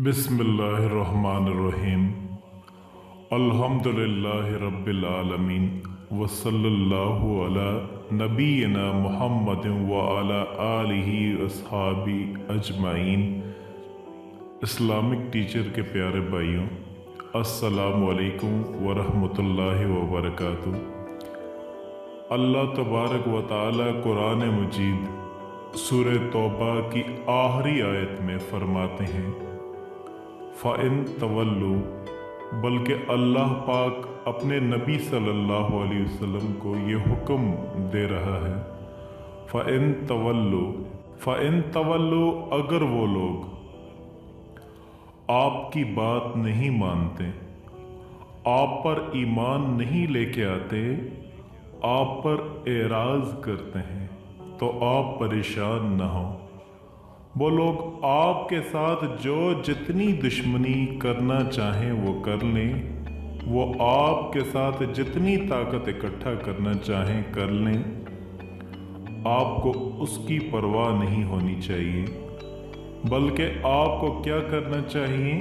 बिस्मिल्लाहिर्रहमानिर्रहीम। अल्हम्दुलिल्लाहि रब्बिल आलमीन वसल्लल्लाहु अला नबीना मुहम्मदिन व अला आलिहि अस्हाबी अजमाइन। इस्लामिक टीचर के प्यारे भाइयों, अस्सलामु अलैकुम व रहमतुल्लाहि व बरकातुहू। अल्लाह तबारक व तआला कुरान मजीद सूरह तौबा की आखिरी आयत में फरमाते हैं, फ़इन तवल्लु, बल्कि अल्लाह पाक अपने नबी सल्लल्लाहु अलैहि वसल्लम को ये हुक्म दे रहा है, फ़इन तवल्लु, अगर वो लोग आपकी बात नहीं मानते, आप पर ईमान नहीं लेके आते, आप पर एराज करते हैं, तो आप परेशान न हो। वो लोग आपके साथ जो जितनी दुश्मनी करना चाहें वो कर लें, वो आपके साथ जितनी ताकत इकट्ठा करना चाहें कर लें, आपको उसकी परवाह नहीं होनी चाहिए। बल्कि आपको क्या करना चाहिए?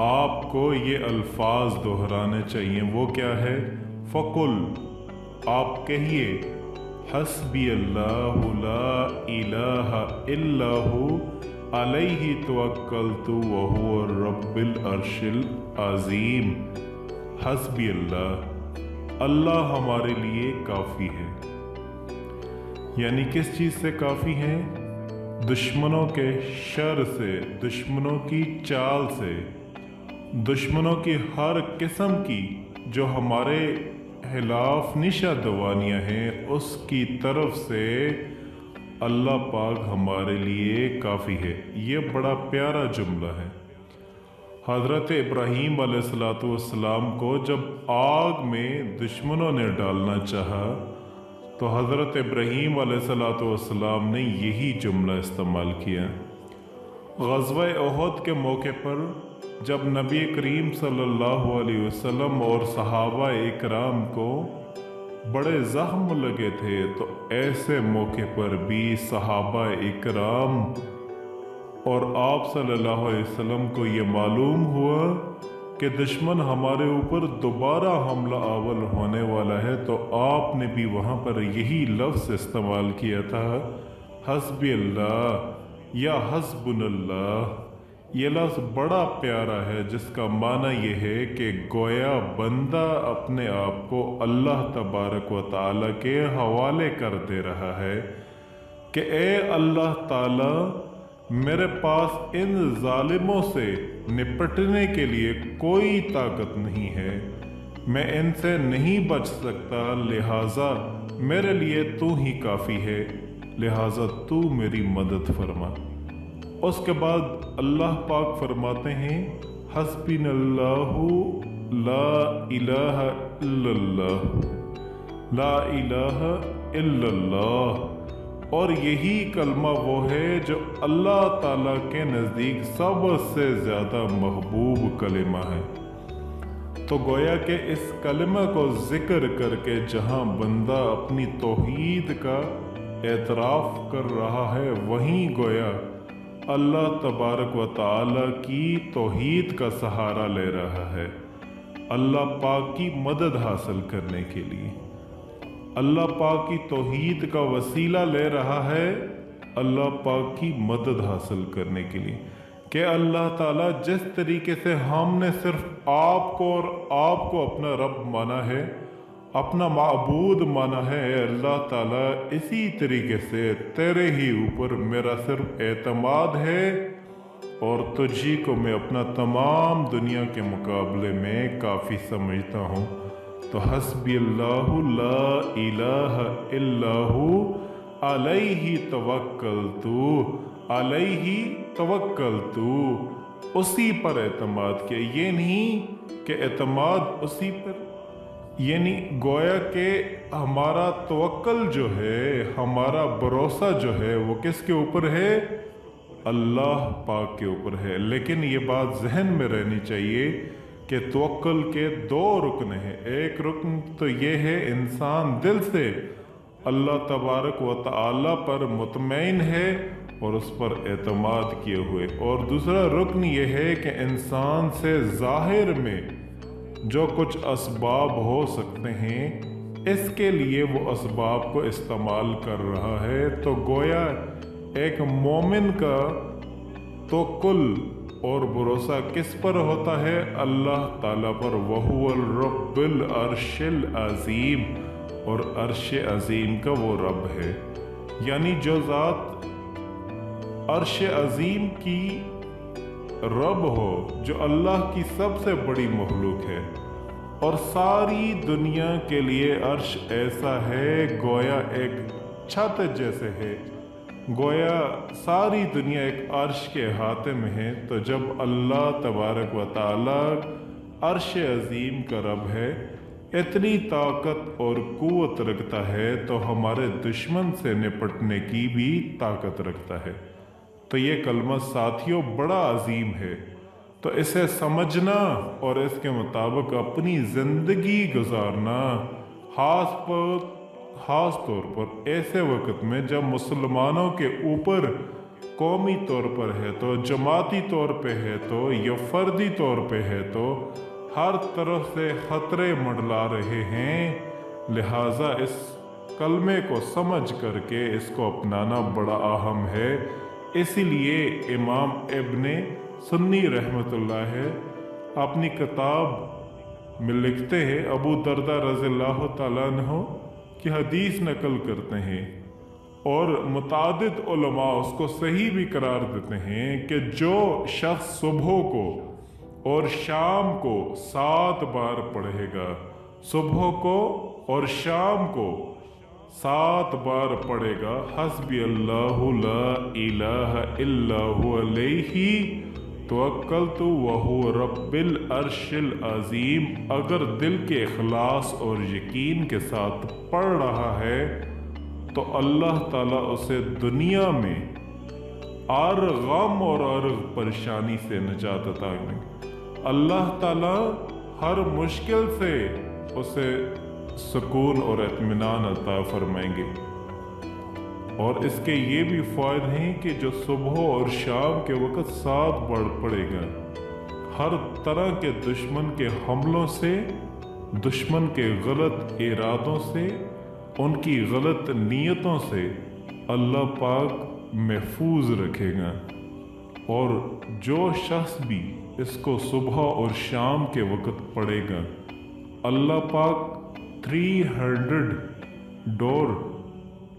आपको ये अल्फाज दोहराने चाहिए। वो क्या है? फ़कुल, आप कहिए, हस्बी अल्लाहु ला इलाहा इल्लाहु अलैहि तवक्कलतु व हुवा रब्बिल अर्शिल अज़ीम। हस्बी अल्लाह, अल्लाह हमारे लिए काफ़ी है। यानी किस चीज़ से काफ़ी है? दुश्मनों के शर से, दुश्मनों की चाल से, दुश्मनों की हर किस्म की जो हमारे खिलाफ निशा दवानियाँ हैं, उसकी तरफ से अल्लाह पाक हमारे लिए काफ़ी है। ये बड़ा प्यारा जुमला है। हज़रत इब्राहीम अलैहिस्सलाम को जब आग में दुश्मनों ने डालना चाहा तो हज़रत इब्राहीम अलैहिस्सलाम ने यही जुमला इस्तेमाल किया। ग़ज़वा उहद के मौके पर जब नबी करीम सल्लल्लाहु अलैहि वसल्लम और सहाबा इकराम को बड़े ज़ख्म लगे थे, तो ऐसे मौके पर भी सहाबा इकराम और आप सल्लल्लाहु अलैहि वसल्लम को ये मालूम हुआ कि दुश्मन हमारे ऊपर दोबारा हमला आवल होने वाला है, तो आपने भी वहाँ पर यही लफ्ज़ इस्तेमाल किया था, हस्बी अल्लाह या हस्बुनल्लाह। ये लफ्ज़ बड़ा प्यारा है, जिसका माना ये है कि गोया बंदा अपने आप को अल्लाह तबारक व तआला के हवाले कर दे रहा है कि ए अल्लाह ताला, मेरे पास इन जालिमों से निपटने के लिए कोई ताकत नहीं है, मैं इनसे नहीं बच सकता, लिहाजा मेरे लिए तू ही काफ़ी है, लिहाजा तू मेरी मदद फरमा। उसके बाद अल्लाह पाक फरमाते हैं, हस्बिनल्लाहु ला इलाहा इल्लल्लाह, ला इलाहा इल्लल्लाह। और यही कलमा वो है जो अल्लाह ताला के नज़दीक सबसे ज़्यादा महबूब कलमा है। तो गोया के इस कलमा को ज़िक्र करके जहाँ बंदा अपनी तौहीद का एतराफ़ कर रहा है, वहीं गोया अल्लाह तबारक व तआला की तौहीद का सहारा ले रहा है, अल्लाह पाक की मदद हासिल करने के लिए। अल्लाह पाक की तौहीद का वसीला ले रहा है अल्लाह पाक की मदद हासिल करने के लिए। कि अल्लाह ताला जिस तरीके से हमने सिर्फ आपको और आपको अपना रब माना है, अपना माबूद माना है, अल्लाह ताला इसी तरीके से तेरे ही ऊपर मेरा सिर्फ एतमाद है और तुझी को मैं अपना तमाम दुनिया के मुकाबले में काफ़ी समझता हूँ। तो हस्बी अल्लाहु ला इलाहा इल्लाहु अलैहि तवक्कलतु, अलैहि तवक्कलतु, उसी पर एतमाद किया। ये नहीं कि एतमाद उसी पर, यानी गोया के हमारा तवक्कल जो है, हमारा भरोसा जो है, वो किसके ऊपर है? अल्लाह पाक के ऊपर है। लेकिन ये बात जहन में रहनी चाहिए कि तवक्कुल के दो रुकन हैं। एक रुकन तो ये है इंसान दिल से अल्लाह तबारक व तआला पर मुतमईन है और उस पर एतमाद किए हुए। और दूसरा रुकन यह है कि इंसान से ज़ाहिर में जो कुछ असबाब हो सकते हैं, इसके लिए वो असबाब को इस्तेमाल कर रहा है। तो गोया एक मोमिन का तो कुल और भरोसा किस पर होता है? अल्लाह ताला पर। वहुवल रब्बुल अर्शिल अज़ीम, और अर्श अज़ीम का वो रब है, यानी जो ज़ात अर्श अज़ीम की रब हो, जो अल्लाह की सबसे बड़ी मखलूक है। और सारी दुनिया के लिए अर्श ऐसा है गोया एक छत जैसे है, गोया सारी दुनिया एक अर्श के अहाते में है। तो जब अल्लाह तबारक व तआला अर्श अज़ीम का रब है, इतनी ताकत और क़ुव्वत रखता है, तो हमारे दुश्मन से निपटने की भी ताकत रखता है। तो ये कलमा साथियों बड़ा अजीम है। तो इसे समझना और इसके मुताबिक अपनी ज़िंदगी गुजारना, ख़ास तौर पर ऐसे वक्त में जब मुसलमानों के ऊपर कौमी तौर पर है तो, जमाती तौर पे है तो, या फर्दी तौर पे है तो, हर तरफ से ख़तरे मंडला रहे हैं। लिहाजा इस कलमे को समझ करके इसको अपनाना बड़ा अहम है। इसीलिए इमाम इब्ने सुन्नी रहमतुल्लाह अपनी किताब में लिखते हैं, अबू दरदा रज़ियल्लाहु ताला अन्हु की हदीस नकल करते हैं और मुतादिद उलमा उसको सही भी करार देते हैं कि जो शख्स सुबह को और शाम को 7 बार पढ़ेगा, सुबह को और शाम को 7 बार पढ़ेगा, हस्बी अल्लाहु ला इलाहा इल्ला हुवा अलैहि तवक्कलतु व हुवा रब्बिल अर्शिल अज़ीम, अगर दिल के इखलास और यकीन के साथ पढ़ रहा है तो अल्लाह ताला उसे दुनिया में हर गम और हर परेशानी से निजात अता करेंगे। अल्लाह ताला हर मुश्किल से उसे सुकून और इत्मीनान अता फरमाएंगे। और इसके ये भी फ़ायदे हैं कि जो सुबह और शाम के वक़्त 7 बार पड़ेगा, हर तरह के दुश्मन के हमलों से, दुश्मन के गलत इरादों से, उनकी गलत नीयतों से अल्लाह पाक महफूज रखेगा। और जो शख्स भी इसको सुबह और शाम के वक़्त पढ़ेगा, अल्लाह पाक 300 डोर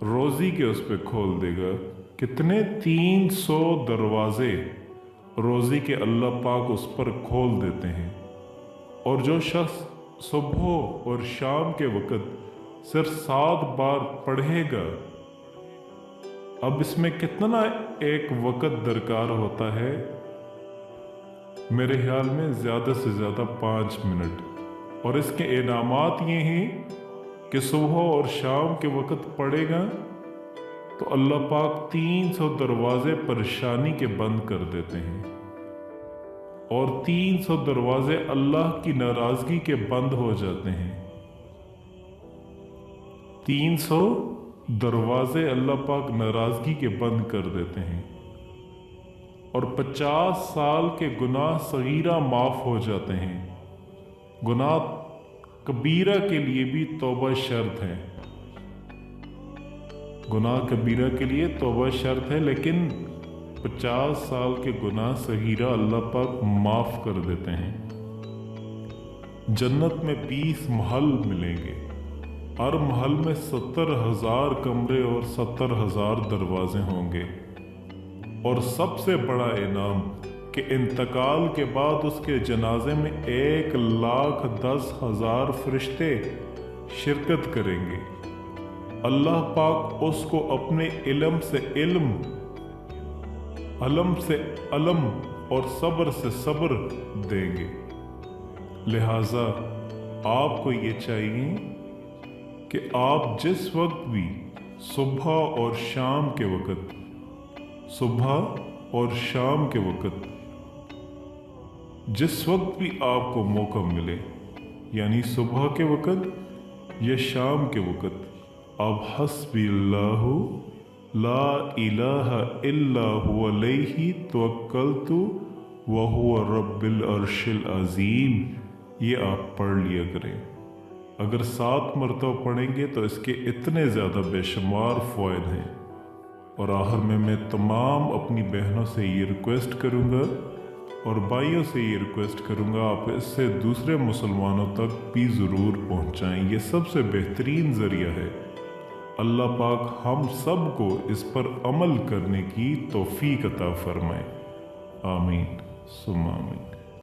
रोज़ी के उस पर खोल देगा। कितने? 300 दरवाजे रोज़ी के अल्लाह पाक उस पर खोल देते हैं। और जो शख्स सुबह और शाम के वक़्त सिर्फ 7 बार पढ़ेगा, अब इसमें कितना एक वक़्त दरकार होता है? मेरे ख्याल में ज़्यादा से ज़्यादा 5 मिनट। और इसके इनामात ये हैं कि सुबह और शाम के वक़्त पढ़ेगा तो अल्लाह पाक 300 दरवाजे परेशानी के बंद कर देते हैं, और 300 दरवाजे अल्लाह की नाराज़गी के बंद हो जाते हैं। 300 दरवाजे अल्लाह पाक नाराज़गी के बंद कर देते हैं। और 50 साल के गुनाह सगीरा माफ़ हो जाते हैं। गुनाह कबीरा के लिए भी तौबा शर्त है। गुनाह कबीरा के लिए तौबा शर्त है, लेकिन 50 साल के गुनाह सगीरा अल्लाह पाक माफ़ कर देते हैं। जन्नत में 20 महल मिलेंगे, हर महल में 70,000 कमरे और 70,000 दरवाजे होंगे। और सबसे बड़ा इनाम कि इंतकाल के बाद उसके जनाजे में 1,10,000 फरिश्ते शिरकत करेंगे। अल्लाह पाक उसको अपने इल्म से इल्म, अलम से अलम और सब्र से सब्र देंगे। लिहाजा आपको ये चाहिए कि आप जिस वक्त भी सुबह और शाम के वक़्त, सुबह और शाम के वक़्त जिस वक्त भी आपको मौका मिले, यानी सुबह के वक़्त या शाम के वक़्त, अब हस्बी अल्लाहु ला इलाहा इल्ला हुवा अलैहि तवक्कलतु व हुवा रब्बिल अर्शिल अज़ीम, ये आप पढ़ लिया करें। अगर 7 मरतबा पढ़ेंगे तो इसके इतने ज़्यादा बेशुमार फ़वाइद हैं। और आखिर में मैं तमाम अपनी बहनों से ये रिक्वेस्ट करूँगा और भाइयों से ये रिक्वेस्ट करूँगा, आप इससे दूसरे मुसलमानों तक भी ज़रूर पहुँचाएँ। ये सबसे बेहतरीन ज़रिया है। अल्लाह पाक हम सब को इस पर अमल करने की तौफीक अता फरमाए। आमीन सुम्मा आमीन।